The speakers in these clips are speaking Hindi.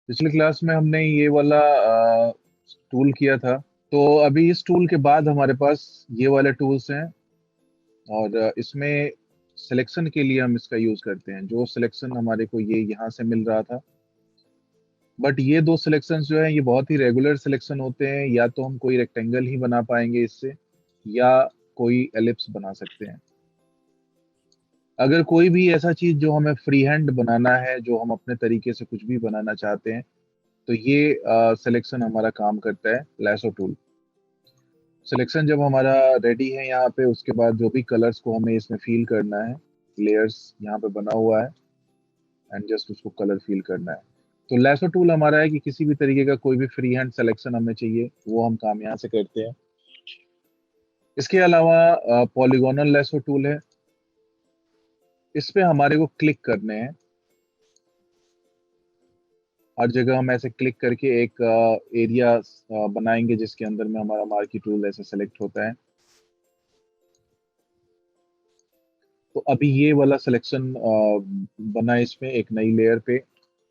पिछली क्लास में हमने ये वाला टूल किया था। तो अभी इस टूल के बाद हमारे पास ये वाले टूल्स हैं, और इसमें सिलेक्शन के लिए हम इसका यूज करते हैं। जो सिलेक्शन हमारे को ये यहाँ से मिल रहा था, बट ये दो सिलेक्शन जो है ये बहुत ही रेगुलर सिलेक्शन होते हैं। या तो हम कोई रेक्टेंगल ही बना पाएंगे इससे, या कोई एलिप्स बना सकते हैं। अगर कोई भी ऐसा चीज जो हमें फ्री हैंड बनाना है, जो हम अपने तरीके से कुछ भी बनाना चाहते हैं, तो ये सिलेक्शन हमारा काम करता है लैसो टूल। सिलेक्शन जब हमारा रेडी है यहाँ पे, उसके बाद जो भी कलर्स को हमें इसमें फील करना है, लेयर्स यहाँ पे बना हुआ है, एंड जस्ट उसको कलर फील करना है। तो लैसो टूल हमारा है कि किसी भी तरीके का कोई भी फ्री हैंड सिलेक्शन हमें चाहिए, वो हम काम यहाँ से करते हैं। इसके अलावा पॉलीगोनल लैसो टूल है। इस पे हमारे को क्लिक करने हैं। हर जगह हम ऐसे क्लिक करके एक एरिया बनाएंगे, जिसके अंदर में हमारा मार्की टूल ऐसे सेलेक्ट होता है। तो अभी ये वाला सिलेक्शन बना है इसमें एक नई लेयर पे।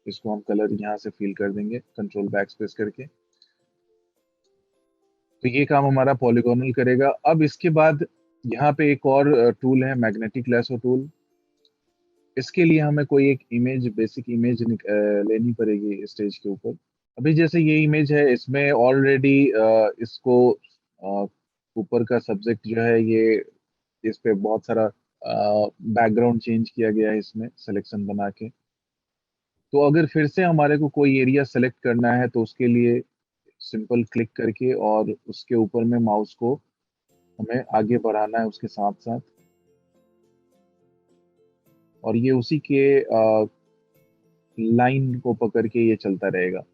इसको हम कलर यहाँ से फिल कर देंगे कंट्रोल बैक स्पेस करके। तो ये काम हमारा पॉलीगोनल करेगा। अब इसके बाद यहाँ पे एक और टूल है, मैग्नेटिक लैसो टूल। इसके लिए हमें कोई एक इमेज, बेसिक इमेज लेनी पड़ेगी स्टेज के ऊपर। अभी जैसे ये इमेज है, इसमें ऑलरेडी इसको ऊपर का सब्जेक्ट जो है ये, इस पे बहुत सारा बैकग्राउंड चेंज किया गया है इसमें सिलेक्शन बना के। तो अगर फिर से हमारे को कोई एरिया सेलेक्ट करना है, तो उसके लिए सिंपल क्लिक करके और उसके ऊपर में माउस को हमें आगे बढ़ाना है उसके साथ साथ, और ये उसी के लाइन को पकड़ के ये चलता रहेगा।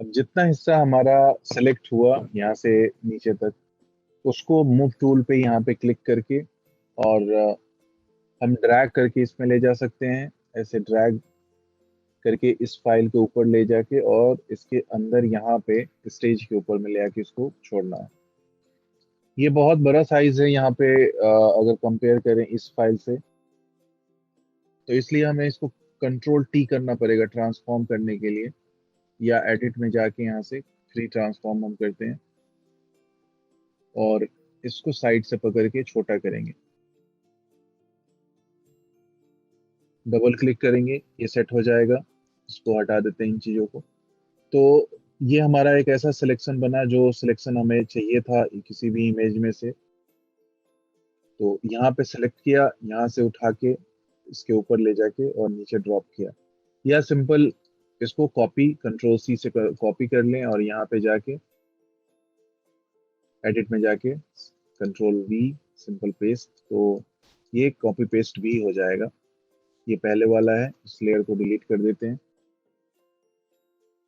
अब जितना हिस्सा हमारा सेलेक्ट हुआ यहाँ से नीचे तक, उसको मूव टूल पे यहाँ पे क्लिक करके, और हम ड्रैग करके इसमें ले जा सकते हैं। ऐसे ड्रैग करके इस फाइल के ऊपर ले जाके, और इसके अंदर यहाँ पे स्टेज के ऊपर में ले आके इसको छोड़ना है। ये बहुत बड़ा साइज है यहाँ पे, अगर कंपेयर करें इस फाइल से, तो इसलिए हमें इसको कंट्रोल टी करना पड़ेगा ट्रांसफॉर्म करने के लिए, या एडिट में जाके यहाँ से फ्री ट्रांसफॉर्म हम करते हैं, और इसको साइड से पकड़ के छोटा करेंगे। डबल क्लिक करेंगे, ये सेट हो जाएगा। इसको हटा देते हैं इन चीजों को। तो ये हमारा एक ऐसा सिलेक्शन बना जो सिलेक्शन हमें चाहिए था किसी भी इमेज में से। तो यहाँ पे सिलेक्ट किया, यहाँ से उठा के इसके ऊपर ले जाके और नीचे ड्रॉप किया, या सिंपल इसको कॉपी, कंट्रोल सी से कॉपी कर लें, और यहाँ पे जाके एडिट में जाके कंट्रोल वी, सिंपल पेस्ट। तो ये कॉपी पेस्ट भी हो जाएगा। ये पहले वाला है, इस लेयर को डिलीट कर देते हैं।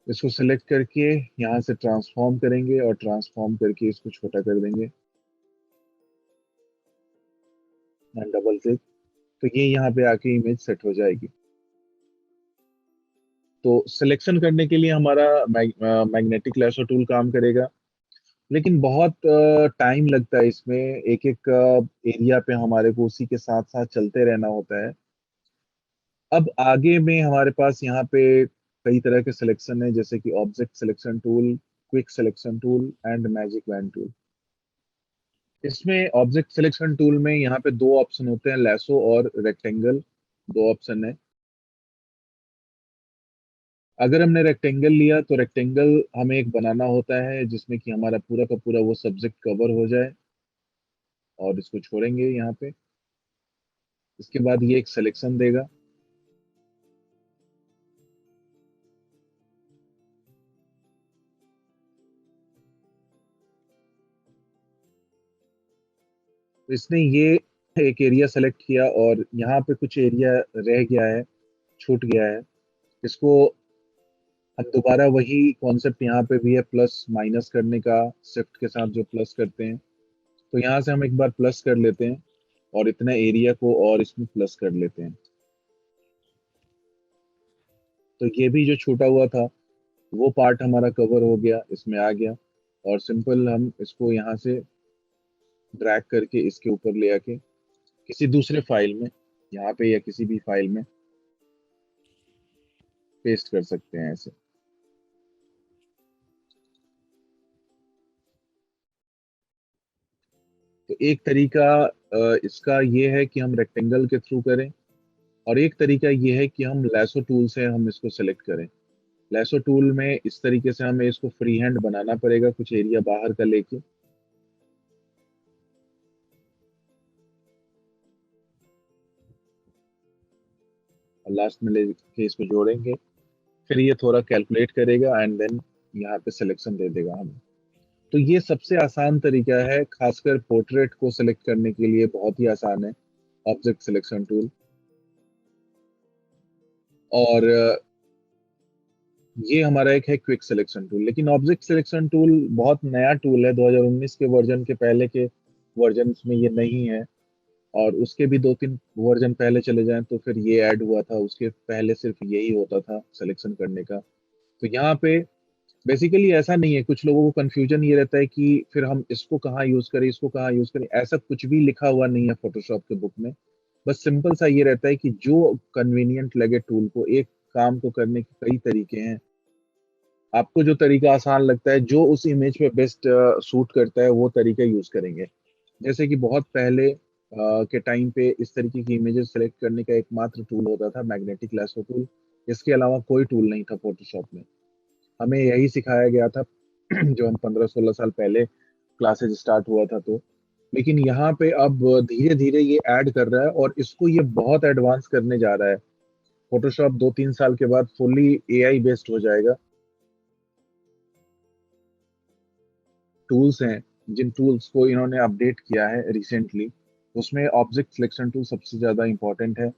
इसको सिलेक्ट करके यहाँ से ट्रांसफॉर्म करेंगे, और ट्रांसफॉर्म करके इसको छोटा कर देंगे, एंड डबल क्लिक। तो ये यहाँ पे आके इमेज सेट हो जाएगी। तो सिलेक्शन करने के लिए हमारा मैग्नेटिक लैसो टूल काम करेगा, लेकिन बहुत टाइम लगता है इसमें। एक एक एरिया पे हमारे को उसी के साथ साथ चलते रहना होता है। अब आगे में हमारे पास यहाँ पे कई तरह के सिलेक्शन है, जैसे कि object selection tool, quick selection tool, and magic wand tool. इसमें ऑब्जेक्ट सिलेक्शन टूल में यहाँ पे दो ऑप्शन होते हैं, लैसो और रेक्टेंगल, दो ऑप्शन है। अगर हमने रेक्टेंगल लिया, तो रेक्टेंगल हमें एक बनाना होता है जिसमें कि हमारा पूरा का पूरा वो सब्जेक्ट कवर हो जाए, और इसको छोड़ेंगे यहाँ पे। इसके बाद ये एक सिलेक्शन देगा। तो इसने ये एक एरिया सेलेक्ट किया, और यहाँ पे कुछ एरिया रह गया है, छूट गया है। इसको हम दोबारा वही कॉन्सेप्ट यहाँ पे भी है, प्लस माइनस करने का, शिफ्ट के साथ जो प्लस करते हैं। तो यहाँ से हम एक बार प्लस कर लेते हैं और इतना एरिया को और इसमें प्लस कर लेते हैं। तो ये भी जो छूटा हुआ था वो पार्ट हमारा कवर हो गया, इसमें आ गया। और सिंपल हम इसको यहाँ से ड्रैग करके इसके ऊपर ले आके किसी दूसरे फाइल में, यहाँ पे या किसी भी फाइल में पेस्ट कर सकते हैं ऐसे। तो एक तरीका इसका ये है कि हम रेक्टेंगल के थ्रू करें, और एक तरीका ये है कि हम लैसो टूल से हम इसको सेलेक्ट करें। लैसो टूल में इस तरीके से हमें इसको फ्री हैंड बनाना पड़ेगा, कुछ एरिया बाहर का लेके। और लास्ट में लेके इसको जोड़ेंगे, फिर ये थोड़ा कैलकुलेट करेगा एंड देन यहाँ पे सिलेक्शन दे देगा हमें। तो ये सबसे आसान तरीका है, खासकर पोर्ट्रेट को सिलेक्ट करने के लिए बहुत ही आसान है ऑब्जेक्ट सिलेक्शन टूल। और ये हमारा एक है क्विक सिलेक्शन टूल। लेकिन ऑब्जेक्ट सिलेक्शन टूल बहुत नया टूल है, 2019 के वर्जन के पहले के वर्जन में ये नहीं है। और उसके भी 2-3 वर्जन पहले चले जाएं तो फिर ये ऐड हुआ था, उसके पहले सिर्फ यही होता था सिलेक्शन करने का। तो यहाँ पे बेसिकली ऐसा नहीं है, कुछ लोगों को कंफ्यूजन ये रहता है कि फिर हम इसको कहाँ यूज करें, इसको कहाँ यूज करें। ऐसा कुछ भी लिखा हुआ नहीं है फोटोशॉप के बुक में। बस सिंपल सा ये रहता है कि जो कन्वीनियंट लगे टूल को, एक काम को करने के कई तरीके हैं। आपको जो तरीका आसान लगता है, जो उस इमेज पे बेस्ट सूट करता है, वो तरीका यूज करेंगे। जैसे कि बहुत पहले के टाइम पे इस तरीके की इमेजेस सेलेक्ट करने का एकमात्र टूल होता था मैग्नेटिक लैसो टूल। इसके अलावा कोई टूल नहीं था फोटोशॉप में। हमें यही सिखाया गया था जो हम 15-16 साल पहले क्लासेज स्टार्ट हुआ था तो। लेकिन यहाँ पे अब धीरे धीरे ये ऐड कर रहा है और इसको ये बहुत एडवांस करने जा रहा है। फोटोशॉप 2-3 साल के बाद फुल्ली एआई बेस्ड हो जाएगा। टूल्स हैं, जिन टूल्स को इन्होंने अपडेट किया है रिसेंटली, उसमें ऑब्जेक्ट सिलेक्शन टूल सबसे ज्यादा इंपॉर्टेंट है।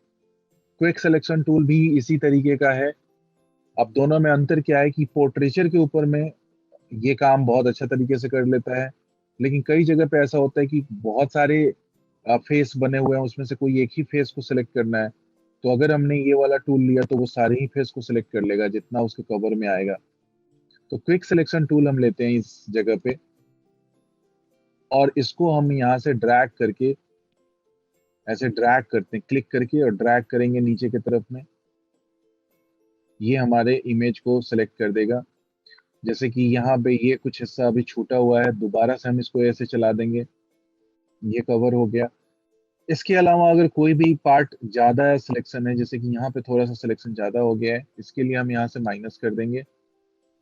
क्विक सिलेक्शन टूल भी इसी तरीके का है। अब दोनों में अंतर क्या है कि पोर्ट्रेचर के ऊपर में ये काम बहुत अच्छा तरीके से कर लेता है। लेकिन कई जगह पे ऐसा होता है कि बहुत सारे फेस बने हुए हैं, उसमें से कोई एक ही फेस को सिलेक्ट करना है। तो अगर हमने ये वाला टूल लिया तो वो सारे ही फेस को सिलेक्ट कर लेगा जितना उसके कवर में आएगा। तो क्विक सिलेक्शन टूल हम लेते हैं इस जगह पे, और इसको हम यहाँ से ड्रैग करके ऐसे ड्रैग करते हैं, क्लिक करके और ड्रैग करेंगे नीचे की तरफ में। ये हमारे इमेज को सिलेक्ट कर देगा। जैसे कि यहाँ पे ये कुछ हिस्सा अभी छूटा हुआ है, दोबारा से हम इसको ऐसे चला देंगे, ये कवर हो गया। इसके अलावा अगर कोई भी पार्ट ज्यादा सिलेक्शन है, जैसे कि यहाँ पे थोड़ा सा सिलेक्शन ज्यादा हो गया है, इसके लिए हम यहाँ से माइनस कर देंगे।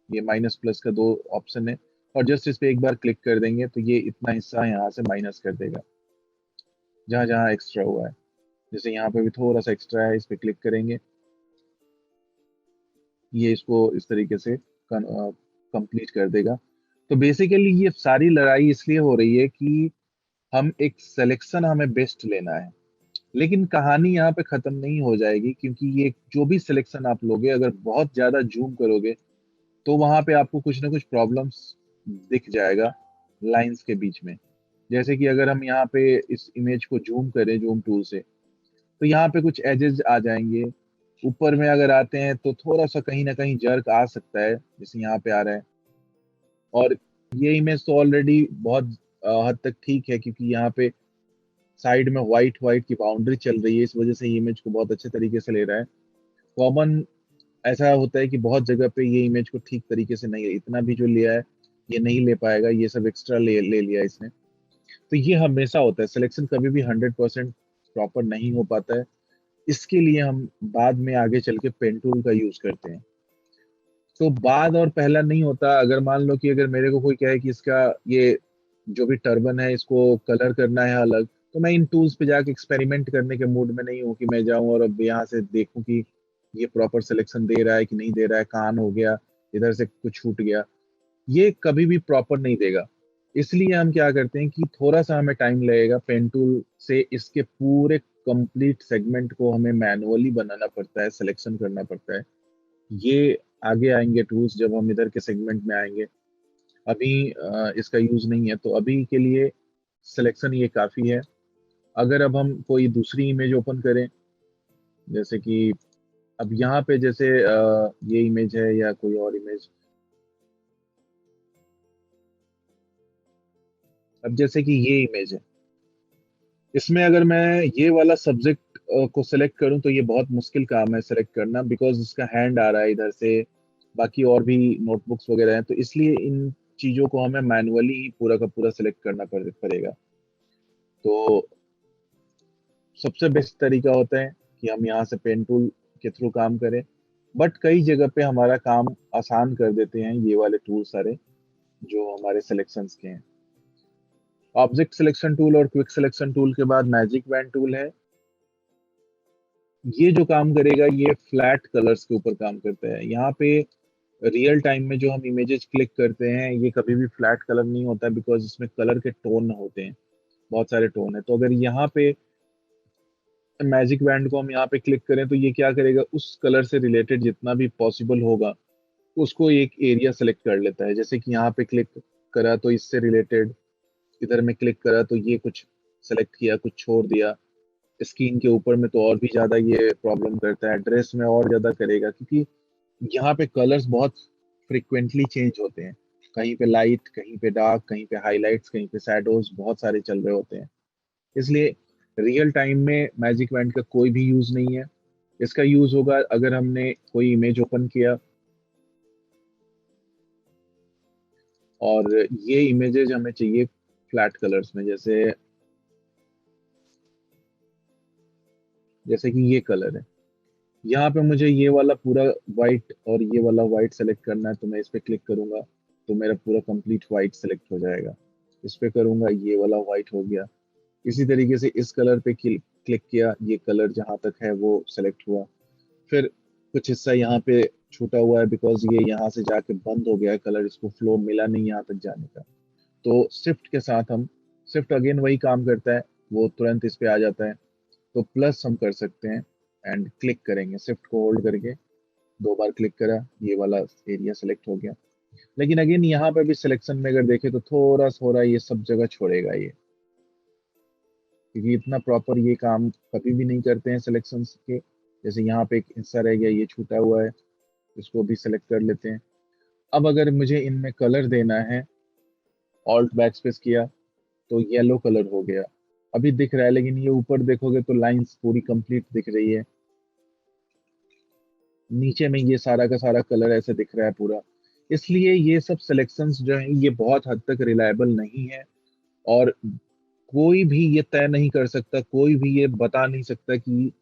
ये माइनस प्लस का दो ऑप्शन है, और जस्ट इस पे एक बार क्लिक कर देंगे तो ये इतना हिस्सा यहाँ से माइनस कर देगा जहाँ जहाँ एक्स्ट्रा हुआ है। जैसे यहाँ पे भी थोड़ा सा एक्स्ट्रा है, इस पे क्लिक करेंगे, ये इसको इस तरीके से कंप्लीट कर देगा। तो बेसिकली ये सारी लड़ाई इसलिए हो रही है कि हम एक सिलेक्शन हमें बेस्ट लेना है। लेकिन कहानी यहाँ पे खत्म नहीं हो जाएगी, क्योंकि ये जो भी सिलेक्शन आप लोगे, अगर बहुत ज्यादा जूम करोगे तो वहां पे आपको कुछ ना कुछ प्रॉब्लम्स दिख जाएगा लाइंस के बीच में। जैसे कि अगर हम यहाँ पे इस इमेज को जूम करें जूम टूल से, तो यहाँ पे कुछ एजेस आ जाएंगे। ऊपर में अगर आते हैं तो थोड़ा सा कहीं ना कहीं जर्क आ सकता है, जैसे यहाँ पे आ रहा है। और ये इमेज तो ऑलरेडी बहुत हद तक ठीक है, क्योंकि यहाँ पे साइड में व्हाइट व्हाइट की बाउंड्री चल रही है, इस वजह से ये इमेज को बहुत अच्छे तरीके से ले रहा है। कॉमन ऐसा होता है कि बहुत जगह पे ये इमेज को ठीक तरीके से नहीं, इतना भी जो लिया है ये नहीं ले पाएगा, ये सब एक्स्ट्रा ले लिया इसने। तो ये हमेशा होता है, सिलेक्शन कभी भी 100% प्रॉपर नहीं हो पाता है। इसके लिए हम बाद में आगे चल के पेन टूल का यूज करते हैं। तो बाद और पहला नहीं होता। अगर मान लो कि अगर मेरे को कोई कहे कि इसका ये जो भी टर्बन है इसको कलर करना है अलग, तो मैं इन टूल्स पे जाके एक्सपेरिमेंट करने के मूड में नहीं हूँ कि मैं जाऊं और अब यहाँ से देखूं कि ये प्रॉपर सिलेक्शन दे रहा है कि नहीं दे रहा है, कान हो गया, इधर से कुछ छूट गया, ये कभी भी प्रॉपर नहीं देगा। इसलिए हम क्या करते हैं कि थोड़ा सा हमें टाइम लगेगा, पेन टूल से इसके पूरे कंप्लीट सेगमेंट को हमें मैनुअली बनाना पड़ता है, सिलेक्शन करना पड़ता है। ये आगे आएंगे टूल्स, जब हम इधर के सेगमेंट में आएंगे। अभी इसका यूज नहीं है, तो अभी के लिए सिलेक्शन ये काफी है। अगर अब हम कोई दूसरी इमेज ओपन करें, जैसे कि अब यहाँ पे जैसे ये इमेज है या कोई और इमेज, अब जैसे कि ये इमेज है, इसमें अगर मैं ये वाला सब्जेक्ट को सिलेक्ट करूं तो ये बहुत मुश्किल काम है सिलेक्ट करना, बिकॉज इसका हैंड आ रहा है इधर से, बाकी और भी नोटबुक्स वगैरह हैं, तो इसलिए इन चीजों को हमें मैनुअली ही पूरा का पूरा सिलेक्ट करना पड़ेगा। तो सबसे बेस्ट तरीका होता है कि हम यहाँ से पेन टूल के थ्रू काम करें, बट कई जगह पे हमारा काम आसान कर देते हैं ये वाले टूल सारे, जो हमारे सिलेक्शंस के हैं। ऑब्जेक्ट सिलेक्शन टूल और क्विक सिलेक्शन टूल के बाद मैजिक बैंड टूल है। ये जो काम करेगा ये फ्लैट कलर्स के ऊपर काम करता है। यहाँ पे रियल टाइम में जो हम इमेजेस क्लिक करते हैं ये कभी भी फ्लैट कलर नहीं होता, बिकॉज इसमें कलर के टोन होते हैं, बहुत सारे टोन है। तो अगर यहाँ पे मैजिक बैंड को हम यहाँ पे क्लिक करें तो ये क्या करेगा, उस कलर से रिलेटेड जितना भी पॉसिबल होगा उसको एक एरिया सेलेक्ट कर लेता है। जैसे कि यहाँ पे क्लिक करा तो इससे रिलेटेड, इधर में क्लिक करा तो ये कुछ सेलेक्ट किया, कुछ छोड़ दिया। स्किन के ऊपर में तो और भी ज्यादा ये प्रॉब्लम करता है, ड्रेस में और ज्यादा करेगा, क्योंकि यहाँ पे कलर्स बहुत फ्रिक्वेंटली चेंज होते हैं। कहीं पे लाइट, कहीं पे डार्क, कहीं पे हाइलाइट्स, कहीं पे शैडोज, बहुत सारे चल रहे होते हैं। इसलिए रियल टाइम में मैजिक बैंड का कोई भी यूज नहीं है। इसका यूज होगा अगर हमने कोई इमेज ओपन किया और ये इमेजेस हमें चाहिए फ्लैट कलर्स में, जैसे जैसे कि ये कलर है, यहाँ पे मुझे ये वाला पूरा वाइट और ये वाला वाइट सेलेक्ट करना है, तो मैं इस पे क्लिक करूंगा तो मेरा पूरा कंप्लीट वाइट सेलेक्ट हो जाएगा। इस पे करूंगा, ये वाला वाइट हो गया। इसी तरीके से इस कलर पे क्लिक किया, ये कलर जहां तक है वो सेलेक्ट हुआ। फिर कुछ हिस्सा यहाँ पे छूटा हुआ है, बिकॉज ये यहाँ से जाके बंद हो गया है कलर, इसको फ्लो मिला नहीं यहाँ तक जाने का। तो शिफ्ट के साथ हम, शिफ्ट अगेन वही काम करता है, वो तुरंत इस पे आ जाता है। तो प्लस हम कर सकते हैं एंड क्लिक करेंगे, शिफ्ट को होल्ड करके 2 बार क्लिक करा, ये वाला एरिया सेलेक्ट हो गया। लेकिन अगेन यहाँ पे भी सिलेक्शन में अगर देखें तो थोड़ा थोड़ा ये सब जगह छोड़ेगा ये, क्योंकि इतना प्रॉपर ये काम कभी भी नहीं करते हैं सिलेक्शन के। जैसे यहाँ पे एक हिस्सा रह गया, ये छूटा हुआ है, इसको भी सिलेक्ट कर लेते हैं। अब अगर मुझे इनमें कलर देना है, ऑल्ट बैक स्पेस किया तो येलो कलर हो गया, अभी दिख रहा है, लेकिन ये ऊपर देखोगे तो लाइंस पूरी कंप्लीट दिख रही है। नीचे में ये सारा का सारा कलर ऐसे दिख रहा है पूरा। इसलिए ये सब सिलेक्शंस जो है ये बहुत हद तक रिलायबल नहीं है, और कोई भी ये तय नहीं कर सकता, कोई भी ये बता नहीं सकता कि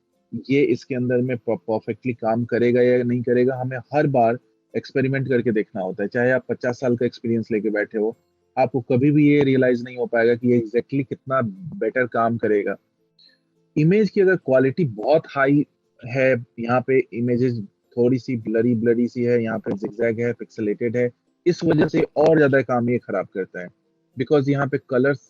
ये इसके अंदर में परफेक्टली काम करेगा या नहीं करेगा। हमें हर बार एक्सपेरिमेंट करके देखना होता है, चाहे आप 50 साल का एक्सपीरियंस लेके बैठे हो, आपको कभी भी ये रियलाइज नहीं हो पाएगा कि ये एग्जैक्टली कितना बेटर काम करेगा। इमेज की अगर क्वालिटी बहुत हाई है, यहाँ पे इमेजेस थोड़ी सी ब्लरी ब्लरी सी है, यहाँ पे जिगजैग है, पिक्सेलेटेड है, इस वजह से और ज्यादा काम ये खराब करता है। बिकॉज यहाँ पे कलर्स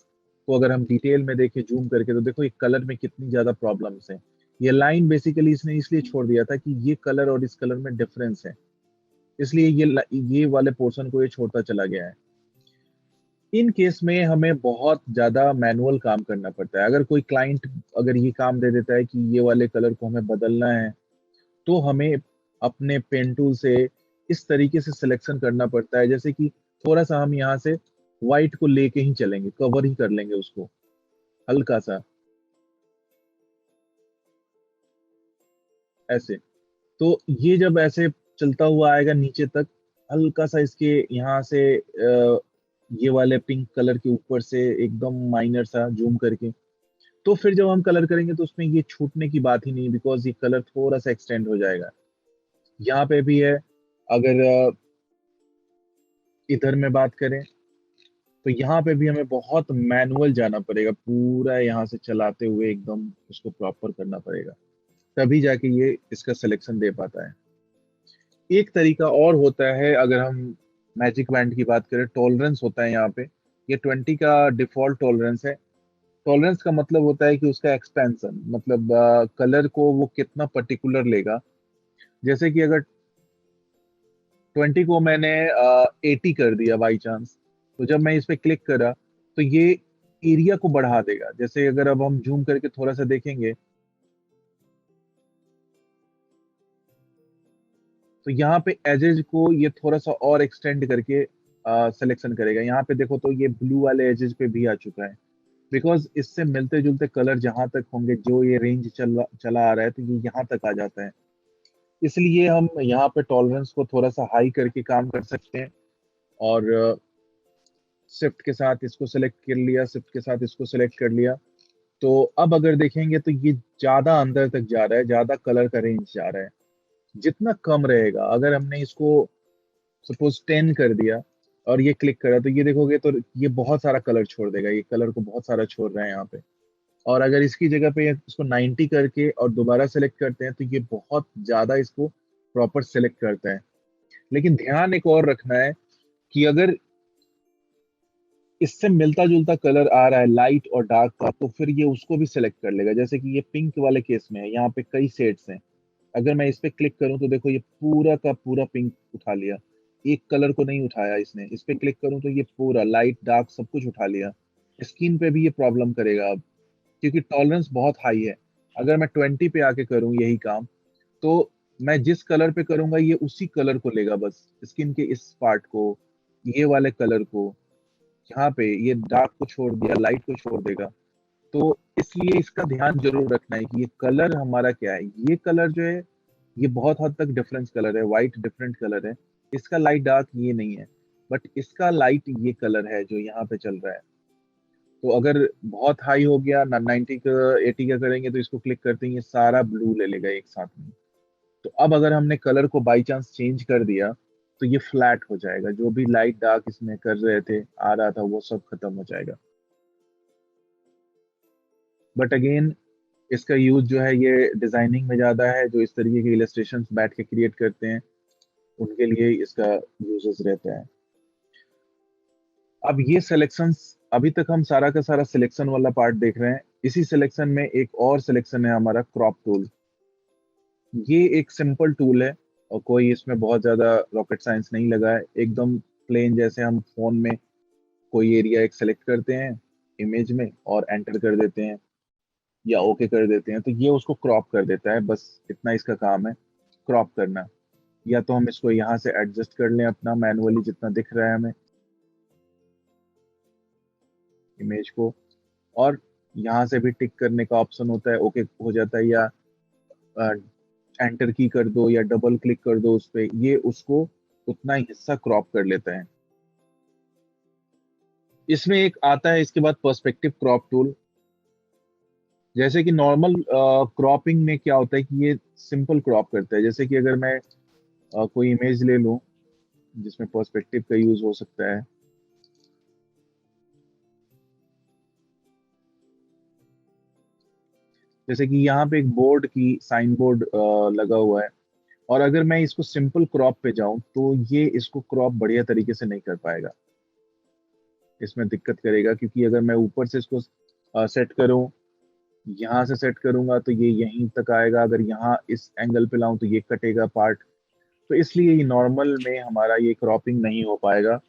को अगर हम डिटेल में देखें जूम करके तो देखो ये कलर में कितनी ज्यादा प्रॉब्लम्स है। ये लाइन बेसिकली इसने इसलिए छोड़ दिया था कि ये कलर और इस कलर में डिफरेंस है, इसलिए ये वाले पोर्शन को ये छोड़ता चला गया है। इन केस में हमें बहुत ज्यादा मैनुअल काम करना पड़ता है। अगर कोई क्लाइंट अगर ये काम दे देता है कि ये वाले कलर को हमें बदलना है, तो हमें अपने पेन टूल से इस तरीके से सिलेक्शन करना पड़ता है, जैसे कि थोड़ा सा हम यहाँ से व्हाइट को लेके ही चलेंगे, कवर ही कर लेंगे उसको हल्का सा ऐसे। तो ये जब ऐसे चलता हुआ आएगा नीचे तक, हल्का सा इसके यहाँ से ये वाले पिंक कलर के ऊपर से एकदम माइनर सा जूम करके, तो फिर जब हम कलर करेंगे तो उसमें ये छूटने की बात ही नहीं, बिकॉज ये कलर थोड़ा सा एक्सटेंड हो जाएगा। यहाँ पे भी है, अगर इधर में बात करें तो यहाँ पे भी हमें बहुत मैनुअल जाना पड़ेगा, पूरा यहाँ से चलाते हुए एकदम उसको प्रॉपर करना पड़ेगा, तभी जाके ये इसका सिलेक्शन दे पाता है। एक तरीका और होता है, अगर हम मैजिक बैंड की बात करें, टॉलरेंस होता है यहाँ पे। ये 20 का डिफॉल्ट टॉलरेंस है। टॉलरेंस का मतलब होता है कि उसका एक्सपेंशन, मतलब कलर को वो कितना पर्टिकुलर लेगा। जैसे कि अगर 20 को मैंने 80 कर दिया बाई चांस। तो जब मैं इस पे क्लिक करा तो ये एरिया को बढ़ा देगा। जैसे अगर अब हम जूम करके थोड़ा सा देखेंगे तो यहाँ पे एजेस को ये थोड़ा सा और एक्सटेंड करके सिलेक्शन करेगा। यहाँ पे देखो तो ये ब्लू वाले एजेस पे भी आ चुका है, बिकॉज इससे मिलते जुलते कलर जहां तक होंगे, जो ये रेंज चला आ रहा है, तो ये यहाँ तक आ जाता है। इसलिए हम यहाँ पे टॉलरेंस को थोड़ा सा हाई करके काम कर सकते हैं। और शिफ्ट के साथ इसको सेलेक्ट कर लिया, शिफ्ट के साथ इसको सेलेक्ट कर लिया। तो अब अगर देखेंगे तो ये ज्यादा अंदर तक जा रहा है, ज्यादा कलर का रेंज जा रहा है। जितना कम रहेगा, अगर हमने इसको सपोज 10 कर दिया और ये क्लिक करा, तो ये देखोगे तो ये बहुत सारा कलर छोड़ देगा, ये कलर को बहुत सारा छोड़ रहा है यहाँ पे। और अगर इसकी जगह पे इसको 90 करके और दोबारा सेलेक्ट करते हैं तो ये बहुत ज्यादा इसको प्रॉपर सेलेक्ट करता है। लेकिन ध्यान एक और रखना है कि अगर इससे मिलता जुलता कलर आ रहा है लाइट और डार्क का, तो फिर ये उसको भी सिलेक्ट कर लेगा। जैसे कि ये पिंक वाले केस में है, यहाँ पे कई शेड्स हैं। अगर मैं इस पे क्लिक करूं तो देखो ये पूरा का पूरा पिंक उठा लिया, एक कलर को नहीं उठाया इसने। इस पे क्लिक करूं तो ये पूरा लाइट डार्क सब कुछ उठा लिया। स्किन पे भी ये प्रॉब्लम करेगा अब, क्योंकि टॉलरेंस बहुत हाई है। अगर मैं 20 पे आके करूं यही काम, तो मैं जिस कलर पे करूंगा ये उसी कलर को लेगा, बस स्किन के इस पार्ट को, ये वाले कलर को। यहाँ पे ये डार्क को छोड़ दिया, लाइट को छोड़ देगा। तो इसलिए इसका ध्यान जरूर रखना है कि ये कलर हमारा क्या है। ये कलर जो है ये बहुत हद तक डिफरेंस कलर है, वाइट डिफरेंट कलर है। इसका लाइट डार्क ये नहीं है, बट इसका लाइट ये कलर है जो यहाँ पे चल रहा है। तो अगर बहुत हाई हो गया ना, 90 का 80 का करेंगे तो इसको क्लिक करते ही ये सारा ब्लू ले लेगा एक साथ में। तो अब अगर हमने कलर को बाई चांस चेंज कर दिया तो ये फ्लैट हो जाएगा, जो भी लाइट डार्क इसमें कर रहे थे आ रहा था वो सब खत्म हो जाएगा। बट अगेन इसका यूज जो है ये डिजाइनिंग में ज्यादा है। जो इस तरीके के इलस्ट्रेशंस बैठ के क्रिएट करते हैं उनके लिए इसका यूजेस रहता है। अब ये सिलेक्शंस, अभी तक हम सारा का सारा सिलेक्शन वाला पार्ट देख रहे हैं। इसी सिलेक्शन में एक और सिलेक्शन है हमारा, क्रॉप टूल। ये एक सिंपल टूल है और कोई इसमें बहुत ज्यादा रॉकेट साइंस नहीं लगा है। एकदम प्लेन, जैसे हम फोन में कोई एरिया एक सेलेक्ट करते हैं इमेज में और एंटर कर देते हैं या ओके कर देते हैं, तो ये उसको क्रॉप कर देता है। बस इतना इसका काम है, क्रॉप करना। या तो हम इसको यहाँ से एडजस्ट कर लें अपना मैनुअली जितना दिख रहा है हमें इमेज को, और यहाँ से भी टिक करने का ऑप्शन होता है, ओके हो जाता है। या एंटर की कर दो या डबल क्लिक कर दो उस पे, ये उसको उतना ही हिस्सा क्रॉप कर लेता है। इसमें एक आता है इसके बाद पर्सपेक्टिव क्रॉप टूल। जैसे कि नॉर्मल क्रॉपिंग में क्या होता है कि ये सिंपल क्रॉप करता है। जैसे कि अगर मैं कोई इमेज ले लूं जिसमें पर्सपेक्टिव का यूज हो सकता है, जैसे कि यहाँ पे एक बोर्ड की साइन बोर्ड लगा हुआ है, और अगर मैं इसको सिंपल क्रॉप पे जाऊं तो ये इसको क्रॉप बढ़िया तरीके से नहीं कर पाएगा, इसमें दिक्कत करेगा। क्योंकि अगर मैं ऊपर से इसको सेट करूं, यहाँ से सेट करूंगा तो ये यहीं तक आएगा, अगर यहाँ इस एंगल पे लाऊं तो ये कटेगा पार्ट। तो इसलिए ये नॉर्मल में हमारा ये क्रॉपिंग नहीं हो पाएगा।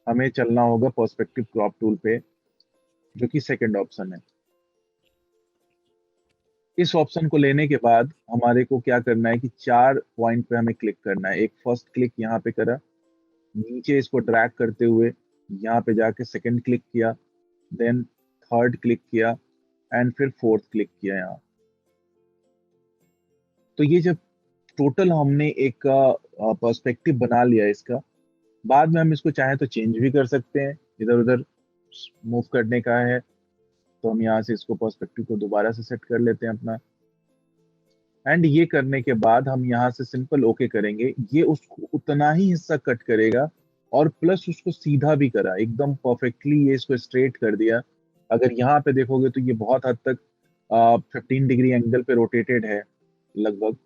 हमें चलना होगा पर्सपेक्टिव क्रॉप टूल पे, जो कि सेकंड ऑप्शन है। इस ऑप्शन को लेने के बाद हमारे को क्या करना है कि चार पॉइंट पे हमें क्लिक करना है। एक फर्स्ट क्लिक यहाँ पे करा, नीचे इसको ड्रैग करते हुए यहाँ पे जाके सेकंड क्लिक किया, देन थर्ड क्लिक किया, एंड फिर फोर्थ क्लिक किया यहाँ। तो ये जब टोटल हमने एक पर्सपेक्टिव बना लिया इसका, बाद में हम इसको चाहे तो चेंज भी कर सकते हैं, इधर उधर मूव करने का है तो हम यहाँ से इसको पर्सपेक्टिव को दोबारा से सेट कर लेते हैं अपना। एंड ये करने के बाद हम यहाँ से सिंपल ओके करेंगे, ये उसको उतना ही हिस्सा कट करेगा और प्लस उसको सीधा भी करा, एकदम परफेक्टली ये इसको स्ट्रेट कर दिया। अगर यहाँ पे देखोगे तो ये बहुत हद तक 15 डिग्री एंगल पे रोटेटेड है लगभग।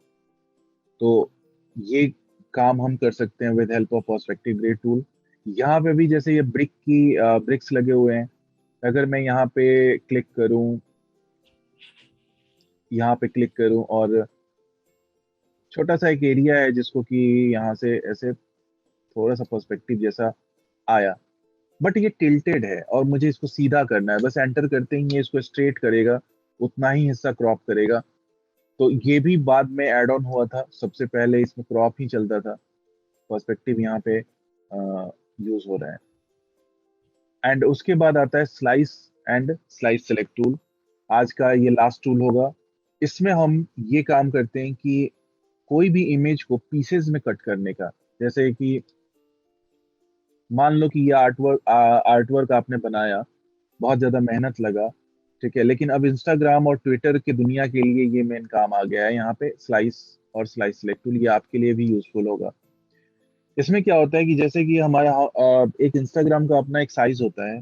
तो ये काम हम कर सकते हैं with help of perspective grade tool. यहाँ पे भी जैसे ये ब्रिक्स लगे हुए हैं, अगर मैं यहाँ पे क्लिक करूं और छोटा सा एक एरिया है जिसको कि यहाँ से ऐसे थोड़ा सा पर्सपेक्टिव जैसा आया, बट ये टिल्टेड है और मुझे इसको सीधा करना है। बस एंटर करते ही ये इसको स्ट्रेट करेगा, उतना ही हिस्सा क्रॉप करेगा। तो ये भी बाद में ऐड ऑन हुआ था, सबसे पहले इसमें क्रॉप ही चलता था, पर्सपेक्टिव यहाँ पे यूज हो रहा है। एंड उसके बाद आता है slice and slice select tool. आज का ये लास्ट टूल होगा। इसमें हम ये काम करते हैं कि कोई भी इमेज को पीसेज में कट करने का। जैसे कि मान लो कि ये आर्टवर्क आपने बनाया, बहुत ज्यादा मेहनत लगा, ठीक है, लेकिन अब इंस्टाग्राम और ट्विटर की दुनिया के लिए ये मेन काम आ गया है। यहाँ पे स्लाइस और स्लाइस सेलेक्ट टूल ये आपके लिए भी यूजफुल होगा। इसमें क्या होता है कि जैसे कि हमारा एक इंस्टाग्राम का अपना एक साइज होता है,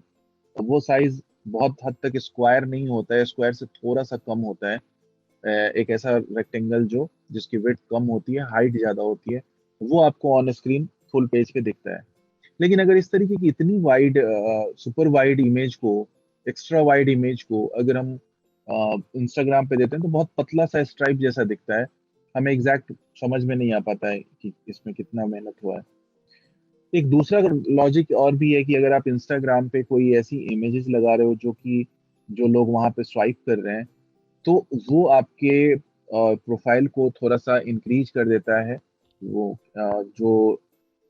अब वो साइज बहुत हद तक स्क्वायर नहीं होता है, स्क्वायर से थोड़ा सा कम होता है। एक ऐसा रेक्टेंगल जो जिसकी विड्थ कम होती है, हाइट ज्यादा होती है, वो आपको ऑन स्क्रीन फुल पेज पे दिखता है। लेकिन अगर इस तरीके की इतनी वाइड, सुपर वाइड इमेज को, एक्स्ट्रा वाइड इमेज को अगर हम इंस्टाग्राम पे देते हैं तो बहुत पतला सा स्ट्राइप जैसा दिखता है, हमें एग्जैक्ट समझ में नहीं आ पाता है कि इसमें कितना मेहनत हुआ है। एक दूसरा लॉजिक और भी है कि अगर आप इंस्टाग्राम पे कोई ऐसी इमेजेस लगा रहे हो जो कि जो लोग वहां पे स्वाइप कर रहे हैं, तो वो आपके प्रोफाइल को थोड़ा सा इंक्रीज कर देता है। वो जो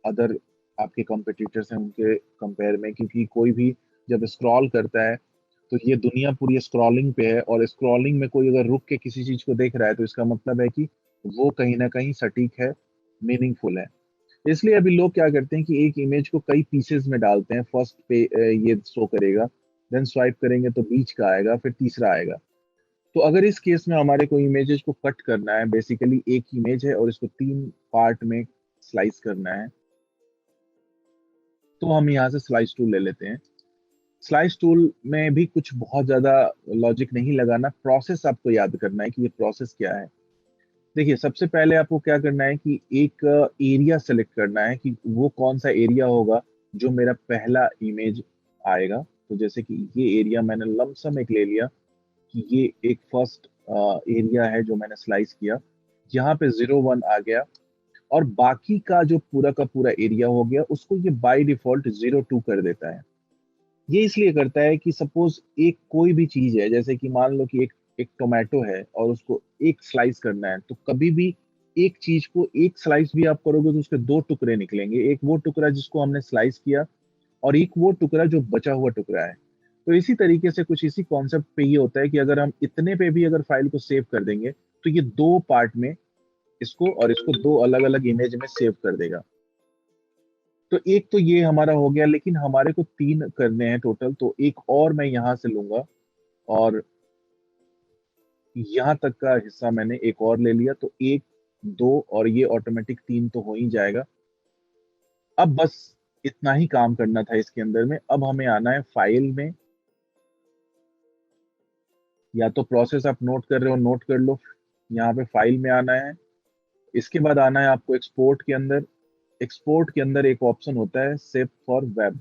अदर आपके कॉम्पिटिटर्स हैं उनके कंपेयर में, क्योंकि कोई भी जब स्क्रॉल करता है तो ये दुनिया पूरी स्क्रॉलिंग पे है, और स्क्रॉलिंग में कोई अगर रुक के किसी चीज को देख रहा है तो इसका मतलब है कि वो कहीं ना कहीं सटीक है, मीनिंगफुल है। इसलिए अभी लोग क्या करते हैं कि एक इमेज को कई पीसेस में डालते हैं। फर्स्ट पे ये शो करेगा, देन स्वाइप करेंगे तो बीच का आएगा, फिर तीसरा आएगा। तो अगर इस केस में हमारे को इमेजेस को कट करना है, बेसिकली एक इमेज है और इसको 3 पार्ट में स्लाइस करना है, तो हम यहाँ से स्लाइस टूल ले लेते हैं। स्लाइस टूल में भी कुछ बहुत ज्यादा लॉजिक नहीं लगाना, प्रोसेस आपको याद करना है कि ये प्रोसेस क्या है। देखिए, सबसे पहले आपको क्या करना है कि एक एरिया सेलेक्ट करना है कि वो कौन सा एरिया होगा जो मेरा पहला इमेज आएगा। तो जैसे कि ये एरिया मैंने लमसम एक ले लिया कि ये एक फर्स्ट एरिया है जो मैंने स्लाइस किया, यहाँ पे 01 आ गया, और बाकी का जो पूरा का पूरा एरिया हो गया उसको ये बाय डिफॉल्ट 02 कर देता है। ये इसलिए करता है कि सपोज एक कोई भी चीज है, जैसे कि मान लो कि एक एक टोमेटो है और उसको एक स्लाइस करना है, तो कभी भी एक चीज को एक स्लाइस भी आप करोगे तो उसके दो टुकड़े निकलेंगे, एक वो टुकड़ा जिसको हमने स्लाइस किया और एक वो टुकड़ा जो बचा हुआ टुकड़ा है। तो इसी तरीके से कुछ इसी कॉन्सेप्ट पे ये होता है कि अगर हम इतने पे भी अगर फाइल को सेव कर देंगे तो ये 2 पार्ट में इसको और इसको 2 अलग अलग इमेज में सेव कर देगा। तो एक तो ये हमारा हो गया, लेकिन हमारे को 3 करने हैं टोटल, तो एक और मैं यहाँ से लूंगा और यहाँ तक का हिस्सा मैंने एक और ले लिया, तो 1 2 और ये ऑटोमेटिक 3 तो हो ही जाएगा। अब बस इतना ही काम करना था इसके अंदर में। अब हमें आना है फाइल में, या तो प्रोसेस आप नोट कर रहे हो नोट कर लो, यहाँ पे फाइल में आना है। इसके बाद आना है आपको एक्सपोर्ट के अंदर। एक्सपोर्ट के अंदर एक ऑप्शन होता है सेव फॉर वेब।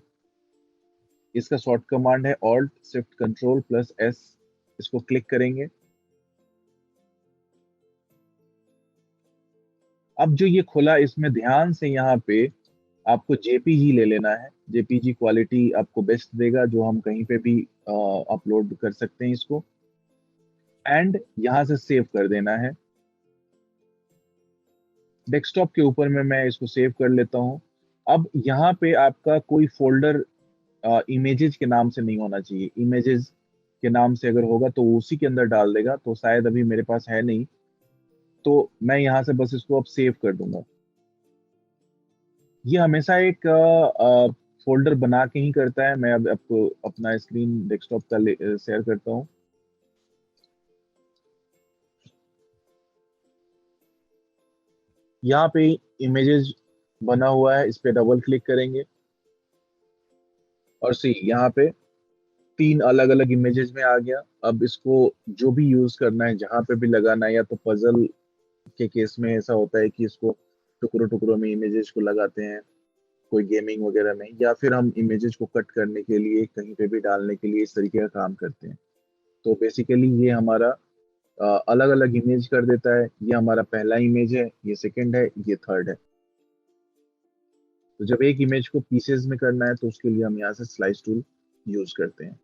इसका शॉर्ट कमांड है alt shift control plus S. इसको क्लिक करेंगे। अब जो ये खुला, इसमें ध्यान से यहाँ पे आपको जेपीजी ले लेना है। जेपीजी क्वालिटी आपको बेस्ट देगा, जो हम कहीं पे भी अपलोड कर सकते हैं इसको। एंड यहाँ से सेव कर देना है। डेस्कटॉप के ऊपर में मैं इसको सेव कर लेता हूँ। अब यहाँ पे आपका कोई फोल्डर इमेजेस के नाम से नहीं होना चाहिए। इमेजेस के नाम से अगर होगा तो उसी के अंदर डाल देगा, तो शायद अभी मेरे पास है नहीं, तो मैं यहाँ से बस इसको अब सेव कर दूंगा। ये हमेशा एक फोल्डर बना के ही करता है। मैं अब आपको अपना स्क्रीन डेस्कटॉप का शेयर करता हूँ। यहाँ पे इमेजेस बना हुआ है, इस पे डबल क्लिक करेंगे और सी यहाँ पे 3 अलग अलग इमेजेस में आ गया। अब इसको जो भी यूज करना है, जहां पे भी लगाना है, या तो पजल के केस में ऐसा होता है कि इसको टुकड़ों टुकड़ों में इमेजेस को लगाते हैं, कोई गेमिंग वगैरह में, या फिर हम इमेजेस को कट करने के लिए कहीं पे भी डालने के लिए इस तरीके का काम करते हैं। तो बेसिकली ये हमारा अलग अलग इमेज कर देता है। ये हमारा पहला इमेज है, ये सेकंड है, ये थर्ड है। तो जब एक इमेज को पीसेज में करना है तो उसके लिए हम यहाँ से स्लाइस टूल यूज करते हैं।